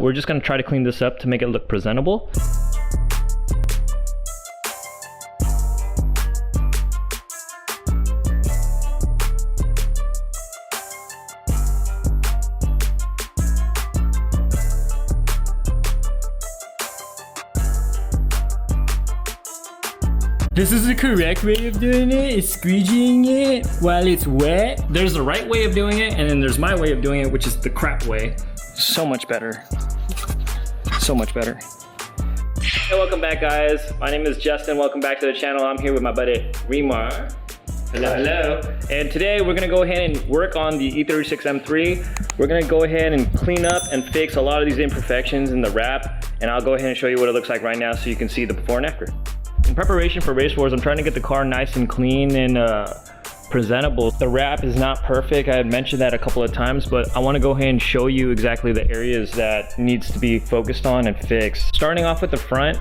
We're just gonna try to clean this up to make it look presentable. This is the correct way of doing it, is squeegeeing it while it's wet. There's the right way of doing it, and then there's my way of doing it, which is the crap way. So much better. So much better. Hey, welcome back, guys. My name is Justin. Welcome back to the channel. I'm here with my buddy Remar. Hello, hello. And today we're gonna go ahead and work on the E36 M3. We're gonna go ahead and clean up and fix a lot of these imperfections in the wrap, and I'll go ahead and show you what it looks like right now so you can see the before and after. In preparation for race wars, I'm trying to get the car nice and clean and presentable. The wrap is not perfect. I had mentioned that a couple of times, but I want to go ahead and show you exactly the areas that needs to be focused on and fixed. Starting off with the front,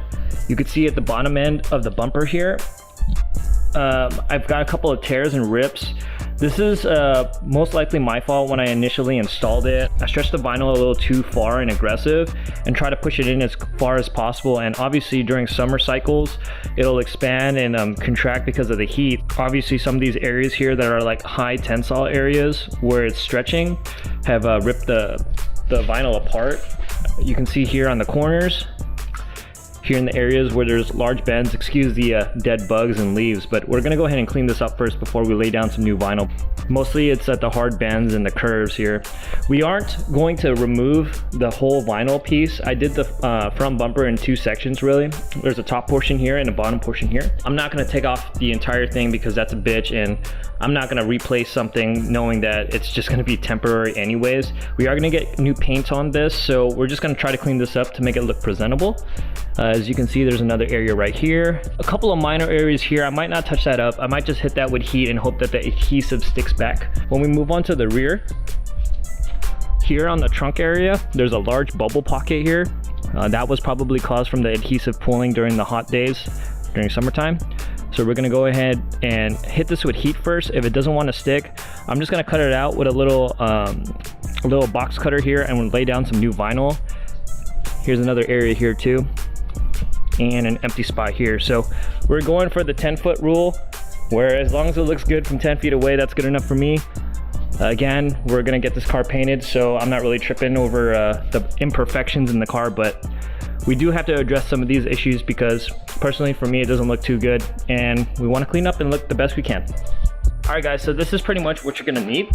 you can see at the bottom end of the bumper here, I've got a couple of tears and rips. This is most likely my fault when I initially installed it. I stretched the vinyl a little too far and aggressive and try to push it in as far as possible. And obviously during summer cycles, it'll expand and contract because of the heat. Obviously some of these areas here that are like high tensile areas where it's stretching have ripped the vinyl apart. You can see here on the corners, here in the areas where there's large bends, excuse the dead bugs and leaves, but we're gonna go ahead and clean this up first before we lay down some new vinyl. Mostly it's at the hard bends and the curves here. We aren't going to remove the whole vinyl piece. I did the front bumper in two sections really. There's a top portion here and a bottom portion here. I'm not gonna take off the entire thing because that's a bitch, and I'm not gonna replace something knowing that it's just gonna be temporary anyways. We are gonna get new paint on this, so we're just gonna try to clean this up to make it look presentable. As you can see, there's another area right here. A couple of minor areas here. I might not touch that up. I might just hit that with heat and hope that the adhesive sticks back. When we move on to the rear, here on the trunk area, there's a large bubble pocket here. That was probably caused from the adhesive pulling during the hot days during summertime. So we're gonna go ahead and hit this with heat first. If it doesn't want to stick, I'm just gonna cut it out with a little box cutter here and we'll lay down some new vinyl. Here's another area here too, and an empty spot here. So we're going for the 10-foot rule, where as long as it looks good from 10 feet away, that's good enough for me. Again, we're gonna get this car painted, so I'm not really tripping over the imperfections in the car, but we do have to address some of these issues because personally for me, it doesn't look too good, and we wanna clean up and look the best we can. All right guys, so this is pretty much what you're gonna need.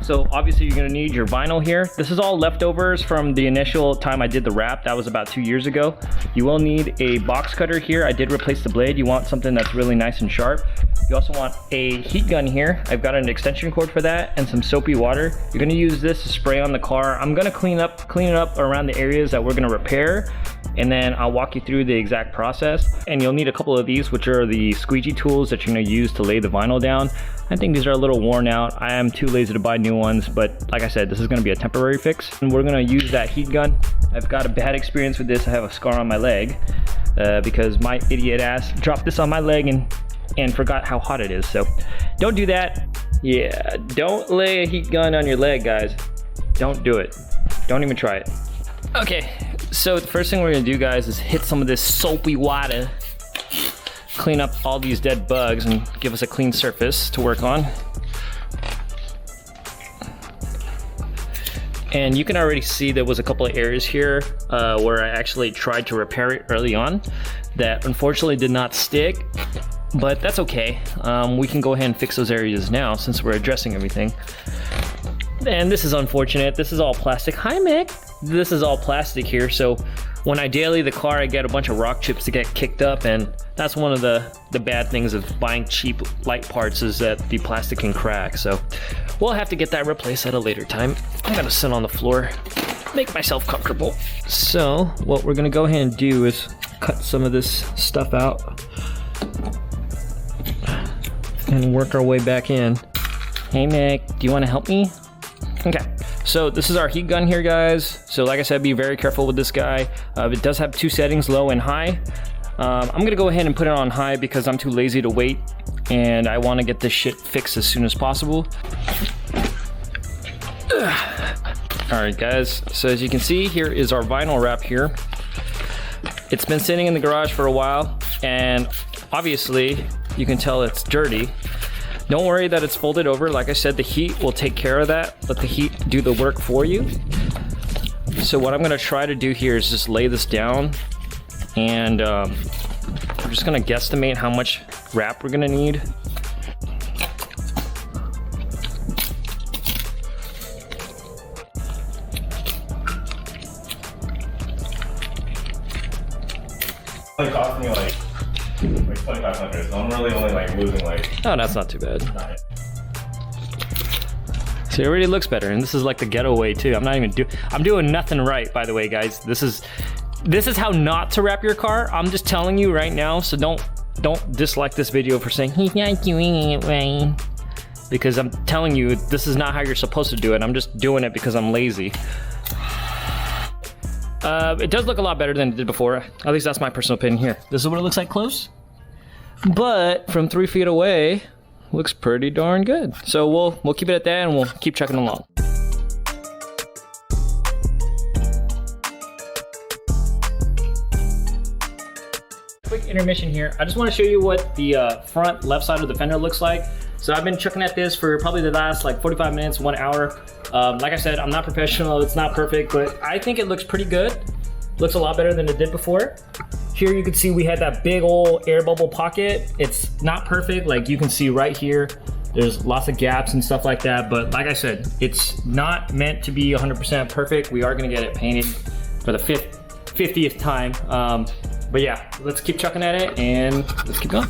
So obviously you're gonna need your vinyl here. This is all leftovers from the initial time I did the wrap. That was about 2 years ago. You will need a box cutter here. I did replace the blade. You want something that's really nice and sharp. You also want a heat gun here. I've got an extension cord for that and some soapy water. You're gonna use this to spray on the car. I'm gonna clean it up around the areas that we're gonna repair, and then I'll walk you through the exact process. And you'll need a couple of these, which are the squeegee tools that you're gonna use to lay the vinyl down. I think these are a little worn out. I am too lazy to buy new ones, but like I said, this is gonna be a temporary fix. And we're gonna use that heat gun. I've got a bad experience with this. I have a scar on my leg because my idiot ass dropped this on my leg and forgot how hot it is. So don't do that. Yeah, don't lay a heat gun on your leg, guys. Don't do it. Don't even try it. Okay, so the first thing we're gonna do, guys, is hit some of this soapy water, clean up all these dead bugs and give us a clean surface to work on. And you can already see there was a couple of areas here where I actually tried to repair it early on that unfortunately did not stick, but that's okay. We can go ahead and fix those areas now since we're addressing everything. And this is unfortunate. This is all plastic. Hi, Mick. This is all plastic here, so when I daily the car, I get a bunch of rock chips to get kicked up, and that's one of the bad things of buying cheap light parts, is that the plastic can crack. So we'll have to get that replaced at a later time. I'm gonna sit on the floor, make myself comfortable. So what we're gonna go ahead and do is cut some of this stuff out and work our way back in. Hey Mick, do you wanna help me? Okay, so this is our heat gun here, guys. So like I said, be very careful with this guy. It does have two settings, low and high. I'm gonna go ahead and put it on high because I'm too lazy to wait and I wanna get this shit fixed as soon as possible. All right guys, so as you can see, here is our vinyl wrap here. It's been sitting in the garage for a while, and obviously you can tell it's dirty. Don't worry that it's folded over. Like I said, the heat will take care of that. Let the heat do the work for you. So what I'm gonna try to do here is just lay this down, and I'm just gonna guesstimate how much wrap we're gonna need. It cost me like 2,500, so I'm really only like losing like. Oh, that's not too bad. So it already looks better, and this is like the ghetto way too. I'm doing nothing right, by the way, guys. This is how not to wrap your car. I'm just telling you right now, so don't dislike this video for saying he's not doing it right. Because I'm telling you, this is not how you're supposed to do it. I'm just doing it because I'm lazy. It does look a lot better than it did before. At least that's my personal opinion here. This is what it looks like close. But from 3 feet away, looks pretty darn good. So we'll keep it at that, and we'll keep checking along. Quick intermission here. I just want to show you what the front left side of the fender looks like. So I've been chucking at this for probably the last like 45 minutes, 1 hour. Like I said, I'm not professional, it's not perfect, but I think it looks pretty good. Looks a lot better than it did before. Here you can see we had that big old air bubble pocket. It's not perfect, like you can see right here. There's lots of gaps and stuff like that, but like I said, it's not meant to be 100% perfect. We are gonna get it painted for the 50th time. But yeah, let's keep chucking at it and let's keep going.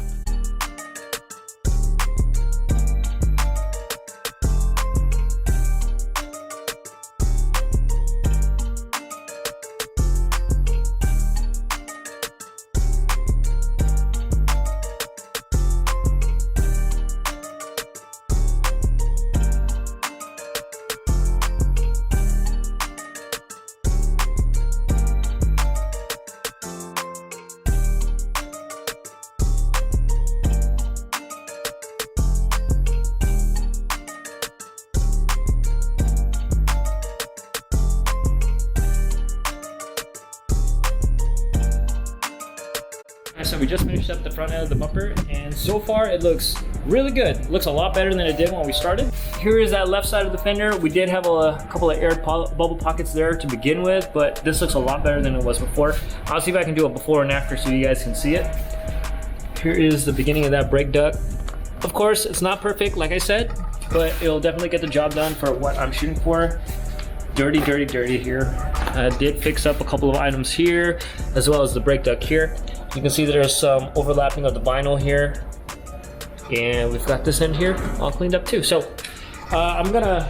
So we just finished up the front end of the bumper, and so far it looks really good. It looks a lot better than it did when we started. Here is that left side of the fender. We did have a couple of air bubble pockets there to begin with, but this looks a lot better than it was before. I'll see if I can do a before and after so you guys can see it. Here is the beginning of that brake duct. Of course, it's not perfect, like I said, but it'll definitely get the job done for what I'm shooting for. Dirty, dirty, dirty here. I did fix up a couple of items here, as well as the brake duct here. You can see there's some overlapping of the vinyl here. And we've got this end here all cleaned up too. So I'm gonna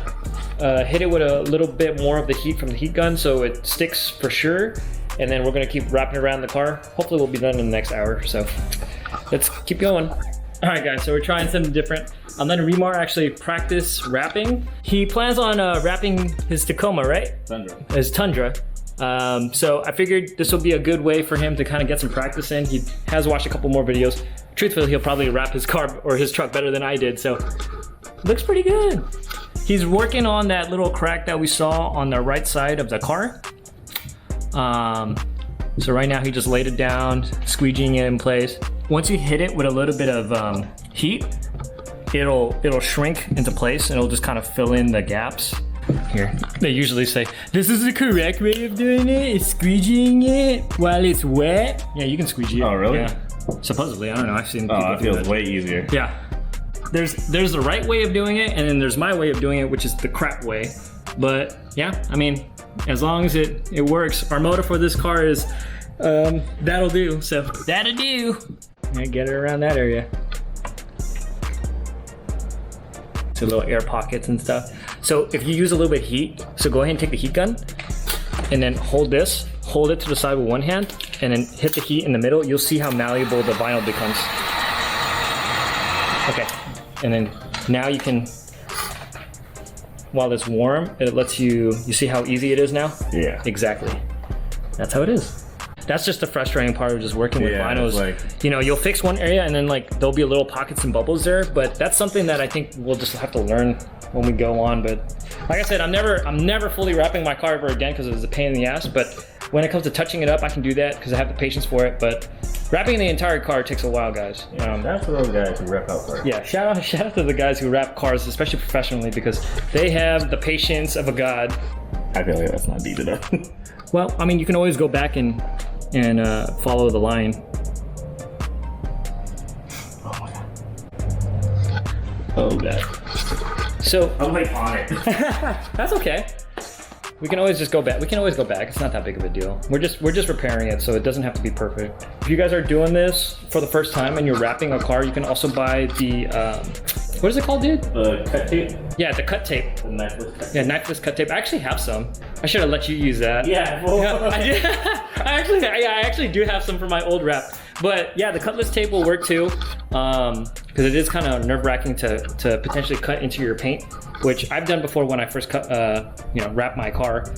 hit it with a little bit more of the heat from the heat gun so it sticks for sure. And then we're gonna keep wrapping around the car. Hopefully we'll be done in the next hour. So let's keep going. All right guys, so we're trying something different. I'm letting Remar actually practice wrapping. He plans on wrapping his Tacoma, right? Tundra. His Tundra. So I figured this would be a good way for him to kind of get some practice in. He has watched a couple more videos. Truthfully, he'll probably wrap his car or his truck better than I did, so looks pretty good. He's working on that little crack that we saw on the right side of the car. So right now he just laid it down, squeegeeing it in place. Once you hit it with a little bit of heat, it'll shrink into place and it'll just kind of fill in the gaps. Here, they usually say, this is the correct way of doing it, is squeegeeing it while it's wet. Yeah, you can squeegee it. Oh, really? Yeah. Supposedly, I don't know, I've seen people Oh, it do feels that. way easier. Yeah. There's the right way of doing it, and then there's my way of doing it, which is the crap way. But yeah, I mean, as long as it works. Our motor for this car is, that'll do, so that'll do. And get it around that area. So little air pockets and stuff. So if you use a little bit of heat, so go ahead and take the heat gun and then hold it to the side with one hand and then hit the heat in the middle. You'll see how malleable the vinyl becomes. Okay, and then now you can, while it's warm, it lets you see how easy it is now? Yeah. Exactly. That's how it is. That's just the frustrating part of just working with vinyls. Like, you know, you'll fix one area and then like there'll be little pockets and bubbles there, but that's something that I think we'll just have to learn when we go on. But Like I said, I'm never fully wrapping my car ever again because it's a pain in the ass, but when it comes to touching it up, I can do that because I have the patience for it, but wrapping the entire car takes a while, guys. That's for those guys who wrap out cars. Yeah, shout out to the guys who wrap cars, especially professionally, because they have the patience of a god. I feel like that's not deep enough. Well, I mean, you can always go back and follow the line. Oh my god. Oh god. So I'm like on it. that's okay. We can always just go back. We can always go back. It's not that big of a deal. We're just repairing it, so it doesn't have to be perfect. If you guys are doing this for the first time and you're wrapping a car, you can also buy the what is it called, dude? The cut tape. Yeah, the cut tape. The knifeless cut tape. Yeah, knifeless cut tape. I actually have some. I should have let you use that. Yeah. Well, Yeah, I actually do have some for my old wrap. But yeah, the cutlass tape will work too, because it is kind of nerve-wracking to potentially cut into your paint, which I've done before when I first wrap my car.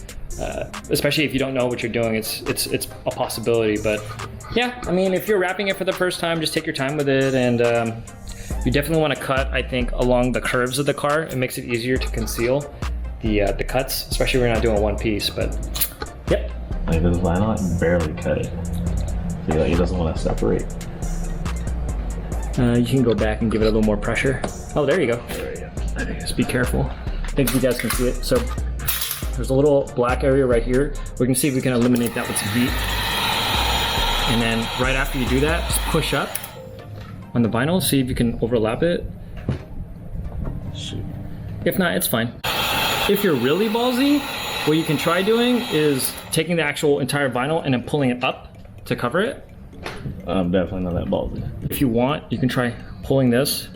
Especially if you don't know what you're doing, it's a possibility. But yeah, I mean, if you're wrapping it for the first time, just take your time with it, and you definitely want to cut, I think, along the curves of the car. It makes it easier to conceal the cuts, especially when you're not doing one piece. But yep. like this vinyl, I barely cut it. See, like it doesn't want to separate. You can go back and give it a little more pressure. Oh, there you go. There we go. Just be careful. I think you guys can see it. So there's a little black area right here. We can see if we can eliminate that with some heat. And then right after you do that, just push up on the vinyl, see if you can overlap it. Shoot. If not, it's fine. If you're really ballsy, what you can try doing is taking the actual entire vinyl and then pulling it up to cover it. I'm definitely not that ballsy. If you want, you can try pulling this,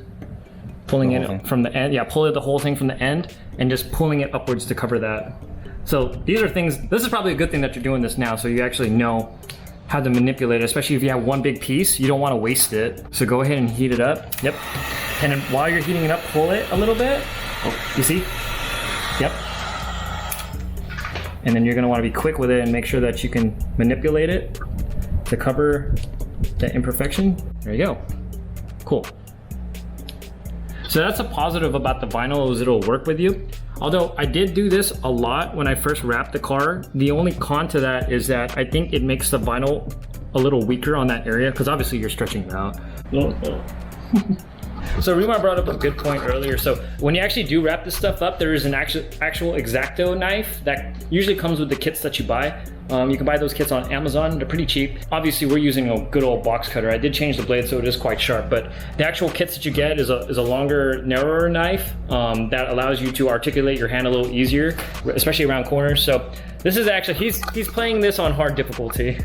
pulling it from the end. Yeah, pull the whole thing from the end and just pulling it upwards to cover that. So these are things, this is probably a good thing that you're doing this now, so you actually know how to manipulate it, especially if you have one big piece, you don't want to waste it. So go ahead and heat it up. Yep. And then while you're heating it up, pull it a little bit. Oh, you see? Yep. And then you're gonna want to be quick with it and make sure that you can manipulate it to cover that imperfection. There you go. Cool. So that's a positive about the vinyl, is it'll work with you. Although I did do this a lot when I first wrapped the car. The only con to that is that I think it makes the vinyl a little weaker on that area, because obviously you're stretching it out. So Remar brought up a good point earlier. So when you actually do wrap this stuff up, there is an actual X-Acto knife that usually comes with the kits that you buy. You can buy those kits on Amazon. They're pretty cheap. Obviously, we're using a good old box cutter. I did change the blade, so it is quite sharp. But the actual kits that you get is a longer, narrower knife that allows you to articulate your hand a little easier, especially around corners. So this is actually, he's playing this on hard difficulty.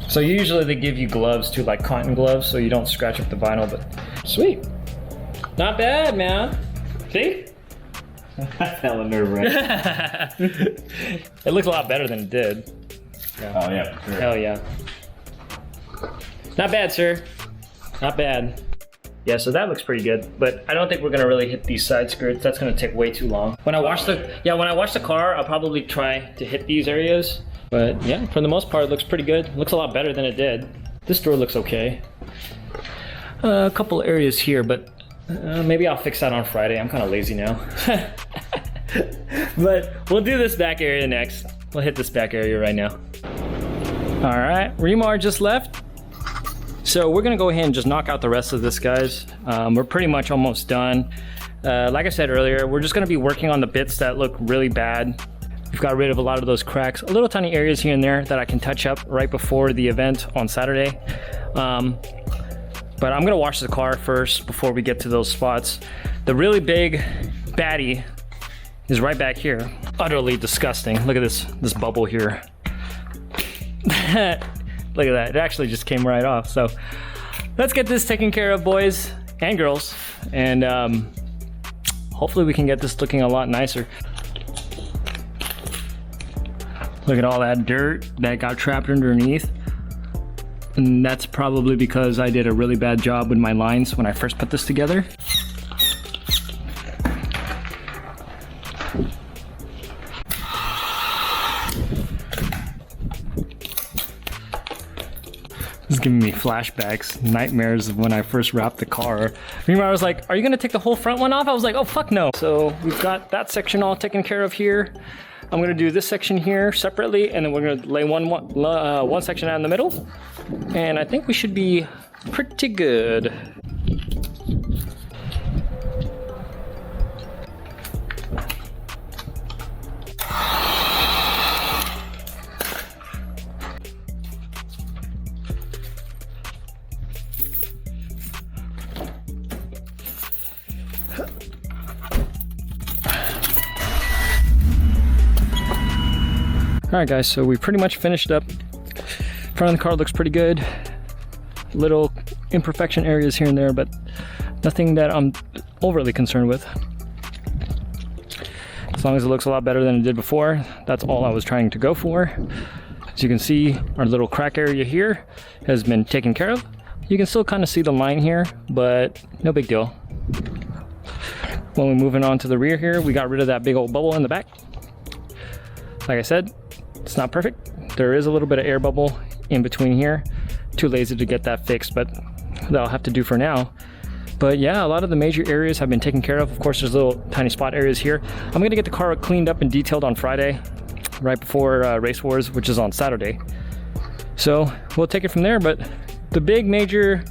So usually they give you gloves too, like cotton gloves, so you don't scratch up the vinyl. But sweet, not bad, man. See? That's hella nerve-wracking. It looks a lot better than it did. Yeah. Oh yeah, for sure. Hell yeah. Not bad, sir. Not bad. Yeah, so that looks pretty good, but I don't think we're gonna really hit these side skirts. That's gonna take way too long. When I wash the car, I'll probably try to hit these areas. But yeah, for the most part, it looks pretty good. It looks a lot better than it did. This door looks okay. A couple areas here, but maybe I'll fix that on Friday. I'm kind of lazy now. But we'll do this back area next. We'll hit this back area right now. All right, Remar just left. So we're gonna go ahead and just knock out the rest of this, guys. We're pretty much almost done. Like I said earlier, we're just gonna be working on the bits that look really bad. We've got rid of a lot of those cracks, a little tiny areas here and there that I can touch up right before the event on Saturday. But I'm gonna wash the car first before we get to those spots. The really big baddie is right back here. Utterly disgusting. Look at this bubble here. Look at that, it actually just came right off. So let's get this taken care of, boys and girls. And hopefully we can get this looking a lot nicer. Look at all that dirt that got trapped underneath. And that's probably because I did a really bad job with my lines when I first put this together. This is giving me flashbacks, nightmares of when I first wrapped the car. Remember, I was like, are you gonna take the whole front one off? I was like, oh, fuck no. So we've got that section all taken care of here. I'm gonna do this section here separately, and then we're gonna lay one section out in the middle. And I think we should be pretty good. Alright guys, so we pretty much finished up. Front of the car looks pretty good. Little imperfection areas here and there, but nothing that I'm overly concerned with. As long as it looks a lot better than it did before, that's all I was trying to go for. As you can see, our little crack area here has been taken care of. You can still kind of see the line here, but no big deal. When we're moving on to the rear here, we got rid of that big old bubble in the back. Like I said, it's not perfect. There is a little bit of air bubble in between here. Too lazy to get that fixed, but that'll have to do for now. But yeah, a lot of the major areas have been taken care of. Of course, there's little tiny spot areas here. I'm gonna get the car cleaned up and detailed on Friday, right before Race Wars, which is on Saturday. So we'll take it from there, but the big major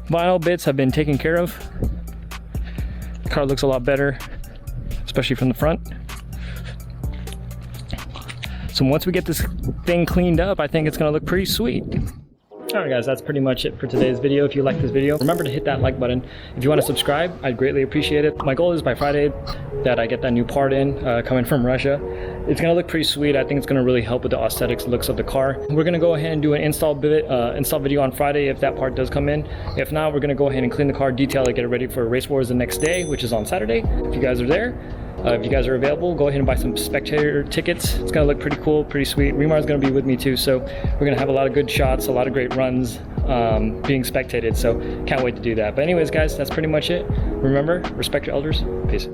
vinyl bits have been taken care of. The car looks a lot better, especially from the front. So once we get this thing cleaned up, I think it's gonna look pretty sweet. Alright guys, that's pretty much it for today's video. If you like this video, remember to hit that like button. If you want to subscribe, I'd greatly appreciate it. My goal is by Friday that I get that new part in, coming from Russia. It's gonna look pretty sweet. I think it's gonna really help with the aesthetics looks of the car. We're gonna go ahead and do an install video on Friday if that part does come in. If not, we're gonna go ahead and clean the car, detail it, get it ready for Race Wars the next day, which is on Saturday. If you guys are there. If you guys are available, go ahead and buy some spectator tickets. It's gonna look pretty cool, pretty sweet. Remar's gonna be with me too, so we're gonna have a lot of good shots, a lot of great runs being spectated, so can't wait to do that. But anyways guys, that's pretty much it. Remember, respect your elders. Peace.